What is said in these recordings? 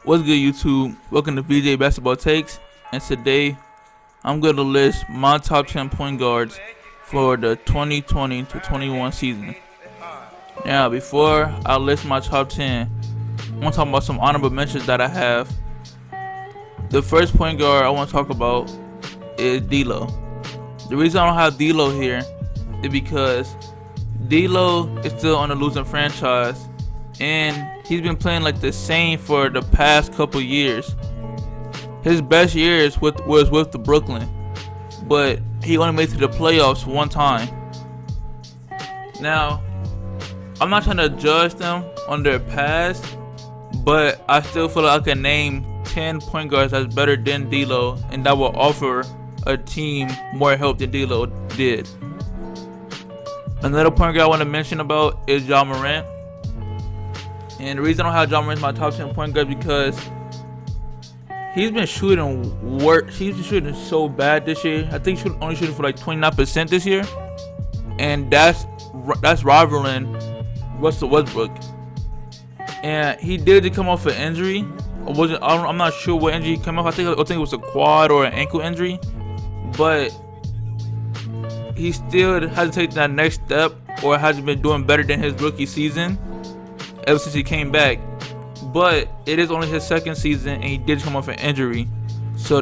What's good, YouTube? Welcome to VJ Basketball Takes, and today I'm going to list my top 10 point guards for the 2020 to 21 season. Now, before I list my top 10, I want to talk about some honorable mentions that I have. The first point guard I want to talk about is D'Lo. The reason I don't have D'Lo here is because D'Lo is still on the losing franchise, and he's been playing like the same for the past couple years. His best years was with the Brooklyn, but he only made it to the playoffs one time. Now, I'm not trying to judge them on their past, but I still feel like I can name 10 point guards that's better than D'Lo, and that will offer a team more help than D'Lo did. Another point guard I want to mention about is Ja Morant. And the reason I don't have Ja Morant in my top 10 point guard is because he's been shooting He's been shooting so bad this year. I think he's only shooting for like 29% this year, and that's rivaling Russell Westbrook. And he did come off an injury. I'm not sure what injury he came off. I think it was a quad or an ankle injury, but he still hasn't taken that next step or hasn't been doing better than his rookie season ever since he came back. But it is only his second season, and he did come off an injury, so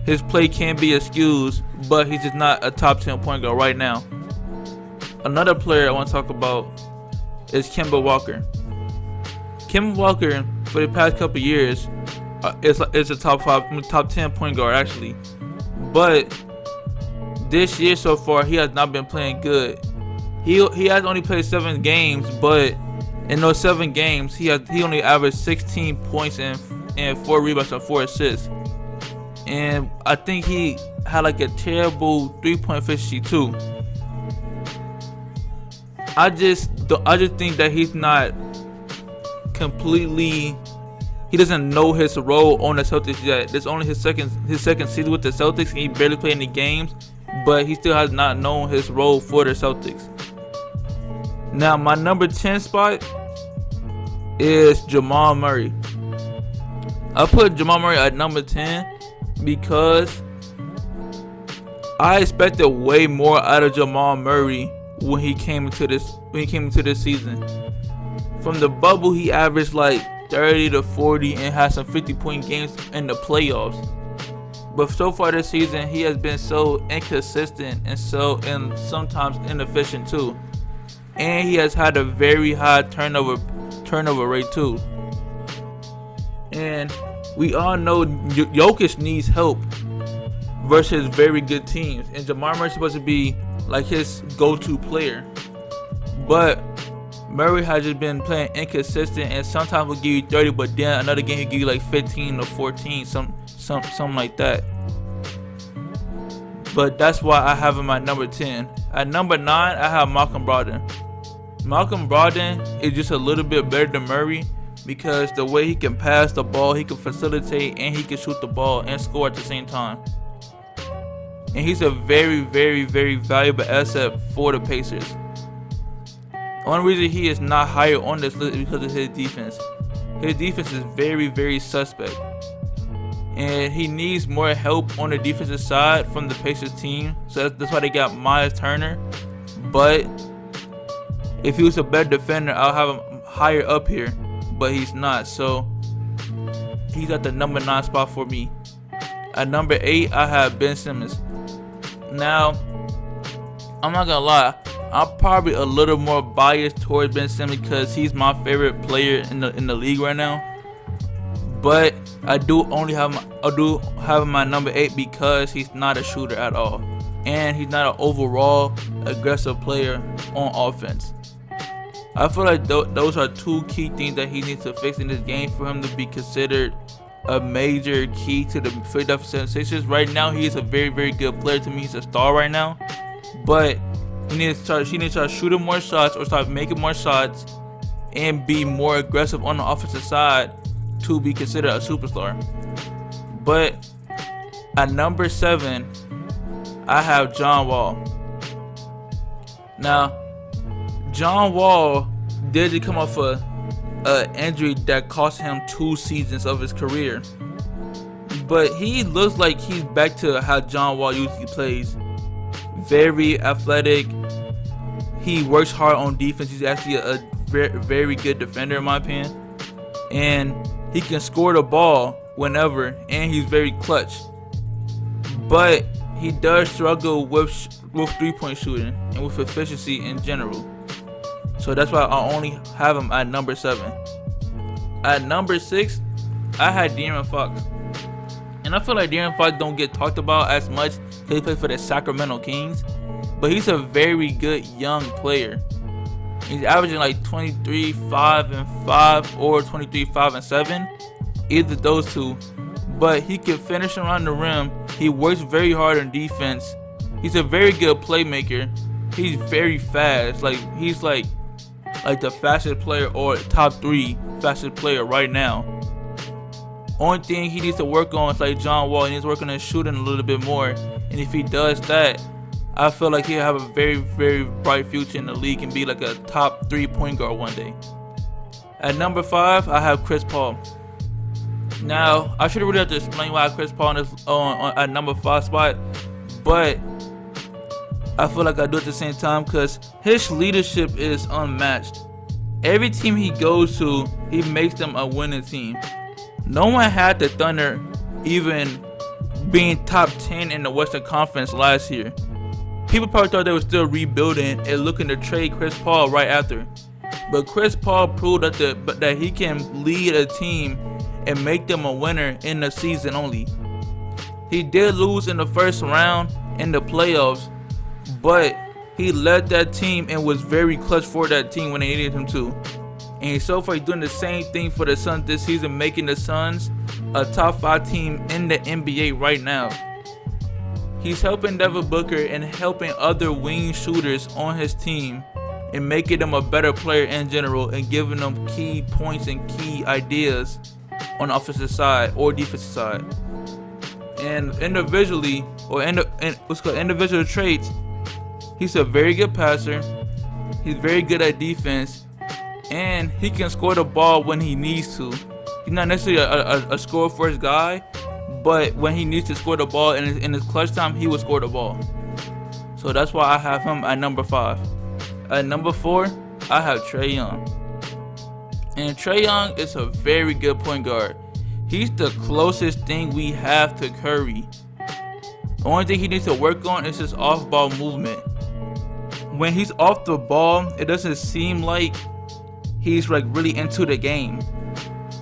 his play can be excused, but he's just not a top 10 point guard right now. Another player I want to talk about is Kemba Walker. Kemba Walker, for the past couple years, is a top 10 point guard actually, but this year so far he has not been playing good. He has only played 7 games, but in those 7 games he only averaged 16 points and 4 rebounds and 4 assists. And I think he had like a terrible 3-point efficiency too. I just think that he's not completely. He doesn't know his role on the Celtics yet. This is only his second season with the Celtics, and he barely played any games, but he still has not known his role for the Celtics. Now, my number 10 spot is Jamal Murray. I put Jamal Murray at number 10 because I expected way more out of Jamal Murray when he came into this season. From the bubble, he averaged like 30 to 40 and had some 50-point games in the playoffs. But so far this season, he has been so inconsistent and sometimes inefficient too. And he has had a very high turnover rate too. And we all know Jokic needs help versus very good teams, and Jamal Murray is supposed to be like his go-to player. But Murray has just been playing inconsistent, and sometimes will give you 30, but then another game he'll give you like 15 or 14, something like that. But that's why I have him at number 10. At number 9, I have Malcolm Brogdon. Malcolm Brogdon is just a little bit better than Murray because the way he can pass the ball, he can facilitate, and he can shoot the ball and score at the same time. And he's a very, very, very valuable asset for the Pacers. The only reason he is not higher on this list is because of his defense. His defense is very, very suspect, and he needs more help on the defensive side from the Pacers team. So that's why they got Myles Turner. But if he was a better defender, I'll have him higher up here, but he's not. So he's at the number 9 spot for me. At number 8, I have Ben Simmons. Now, I'm not gonna lie, I'm probably a little more biased towards Ben Simmons because he's my favorite player in the league right now. But I do have him at number 8 because he's not a shooter at all, and he's not an overall aggressive player on offense. I feel like those are 2 key things that he needs to fix in this game for him to be considered a major key to the Philadelphia 76ers. Right now, he is a very, very good player. To me, he's a star right now. But he needs to start shooting more shots or start making more shots and be more aggressive on the offensive side to be considered a superstar. But at number 7, I have John Wall. Now, John Wall did come off a an injury that cost him 2 seasons of his career. But he looks like he's back to how John Wall usually plays. Very athletic. He works hard on defense. He's actually a very, very good defender in my opinion. And he can score the ball whenever, and he's very clutch. But he does struggle with 3-point shooting and with efficiency in general. So that's why I only have him at number 7. At number 6, I had De'Aaron Fox. And I feel like De'Aaron Fox don't get talked about as much because he plays for the Sacramento Kings. But he's a very good young player. He's averaging like 23, 5, and 5 or 23, 5, and 7. Either those two. But he can finish around the rim. He works very hard on defense. He's a very good playmaker. He's very fast. Like he's like the fastest player or top 3 fastest player right now. Only thing he needs to work on is like John Wall. He needs to work on his shooting a little bit more. And if he does that, I feel like he'll have a very, very bright future in the league and be like a top 3 point guard one day. At number 5, I have Chris Paul. Now, I should really have to explain why Chris Paul is at number 5 spot, but I feel like I do at the same time because his leadership is unmatched. Every team he goes to, he makes them a winning team. No one had the Thunder even being top 10 in the Western Conference last year. People probably thought they were still rebuilding and looking to trade Chris Paul right after. But Chris Paul proved that he can lead a team and make them a winner in the season only. He did lose in the first round in the playoffs, but he led that team and was very clutch for that team when they needed him to. And so far he's doing the same thing for the Suns this season, making the Suns a top 5 team in the NBA right now. He's helping Devin Booker and helping other wing shooters on his team and making them a better player in general and giving them key points and key ideas on the offensive side or defensive side. And individually, or what's called individual traits, he's a very good passer. He's very good at defense, and he can score the ball when he needs to. He's not necessarily a score first guy, but when he needs to score the ball in his clutch time, he will score the ball. So that's why I have him at number 5. At number 4, I have Trae Young. And Trae Young is a very good point guard. He's the closest thing we have to Curry. The only thing he needs to work on is his off-ball movement. When he's off the ball, it doesn't seem like he's like really into the game.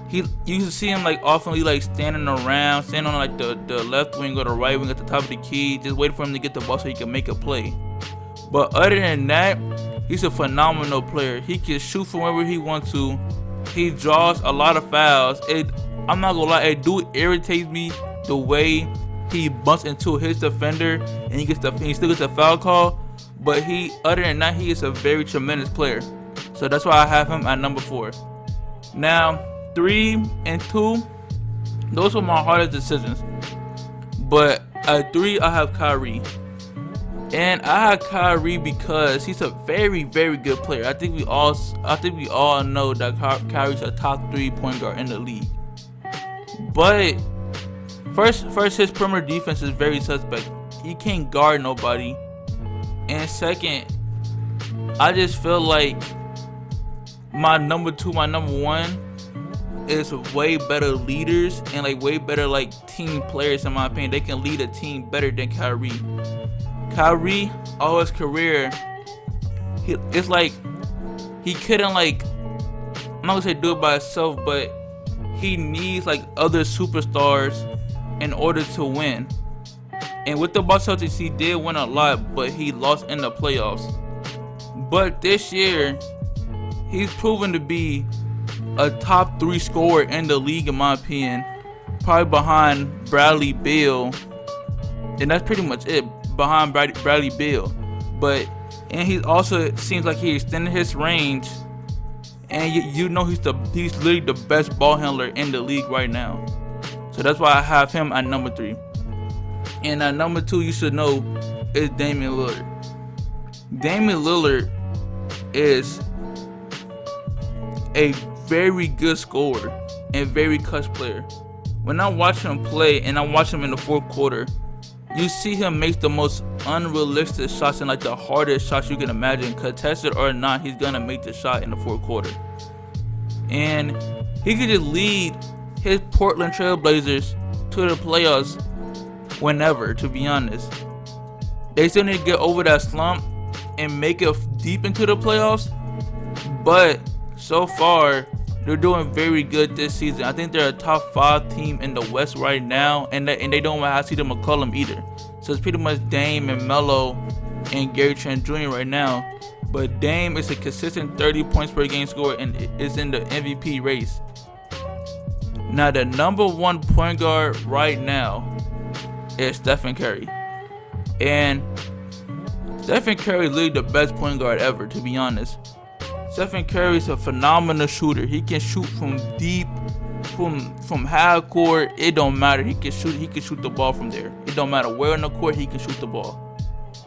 You can see him like often like standing around, standing on like the left wing or the right wing at the top of the key, just waiting for him to get the ball so he can make a play. But other than that, he's a phenomenal player. He can shoot from wherever he wants to. He draws a lot of fouls. I'm not gonna lie, it do irritate me the way he bumps into his defender and he still gets the foul call. But other than that, he is a very tremendous player. So that's why I have him at number 4. Now, 3 and 2, those were my hardest decisions. But at 3, I have Kyrie. And I have Kyrie because he's a very, very good player. I think we all know that Kyrie's a top 3 point guard in the league. But first, his perimeter defense is very suspect. He can't guard nobody. And second, I just feel like my number 2, my number 1 is way better leaders and like way better like team players in my opinion. They can lead a team better than Kyrie. Kyrie, all his career, it's like he couldn't like, I'm not gonna say do it by himself, but he needs like other superstars in order to win. And with the Boston Celtics, he did win a lot, but he lost in the playoffs. But this year, he's proven to be a top 3 scorer in the league in my opinion, probably behind Bradley Beal, and that's pretty much it. Behind Bradley Beal, and he also seems like he extended his range, and you know he's literally the best ball handler in the league right now. So that's why I have him at number 3. And at number 2, you should know, is Damian Lillard. Damian Lillard is a very good scorer and very clutch player. When I watch him play and I watch him in the fourth quarter, you see him make the most unrealistic shots and like the hardest shots you can imagine. Contested or not, he's gonna make the shot in the fourth quarter. And he could just lead his Portland Trailblazers to the playoffs whenever, to be honest. They still need to get over that slump and make it deep into the playoffs. But so far, they're doing very good this season. I think they're a top 5 team in the West right now, and they don't have CJ McCollum either. So it's pretty much Dame and Melo and Gary Trent Jr. right now. But Dame is a consistent 30 points per game scorer and is in the MVP race. Now the number 1 point guard right now is Stephen Curry. And Stephen Curry is literally the best point guard ever, to be honest. Stephen Curry is a phenomenal shooter. He can shoot from deep, from half court. It don't matter. He can shoot the ball from there. It don't matter where on the court, he can shoot the ball.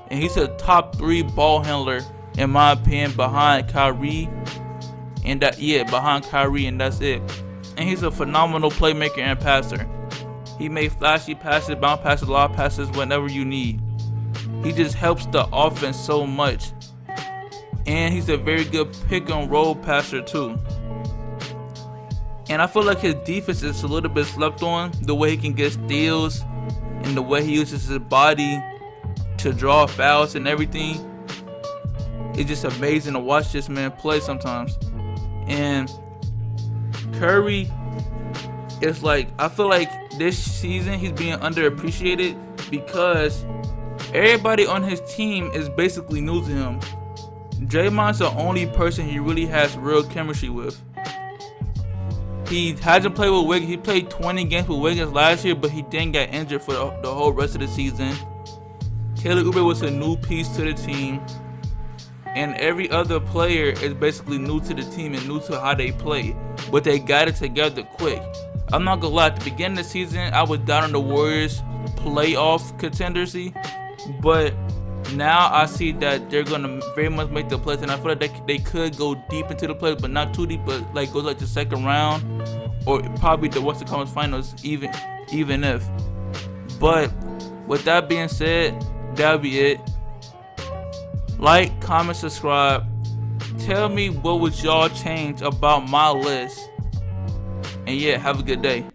And he's a top 3 ball handler in my opinion, behind Kyrie. Behind Kyrie, and that's it. And he's a phenomenal playmaker and passer. He made flashy passes, bounce passes, lob passes whenever you need. He just helps the offense so much. And he's a very good pick and roll passer too. And I feel like his defense is a little bit slept on. The way he can get steals and the way he uses his body to draw fouls and everything. It's just amazing to watch this man play sometimes. And Curry is like, I feel like this season he's being underappreciated because everybody on his team is basically new to him. Draymond's the only person he really has real chemistry with. He hasn't played with Wiggins. He played 20 games with Wiggins last year, but he didn't get injured for the whole rest of the season. Kelly Oubre was a new piece to the team. And every other player is basically new to the team and new to how they play. But they got it together quick. I'm not gonna lie, at the beginning of the season, I was down on the Warriors' playoff contendercy. But now I see that they're gonna very much make the playoffs, and I feel like they could go deep into the playoffs, but not too deep, but like go like the second round, or probably the Western Conference Finals, even if. But with that being said, that'll be it. Like, comment, subscribe. Tell me what would y'all change about my list. And yeah, have a good day.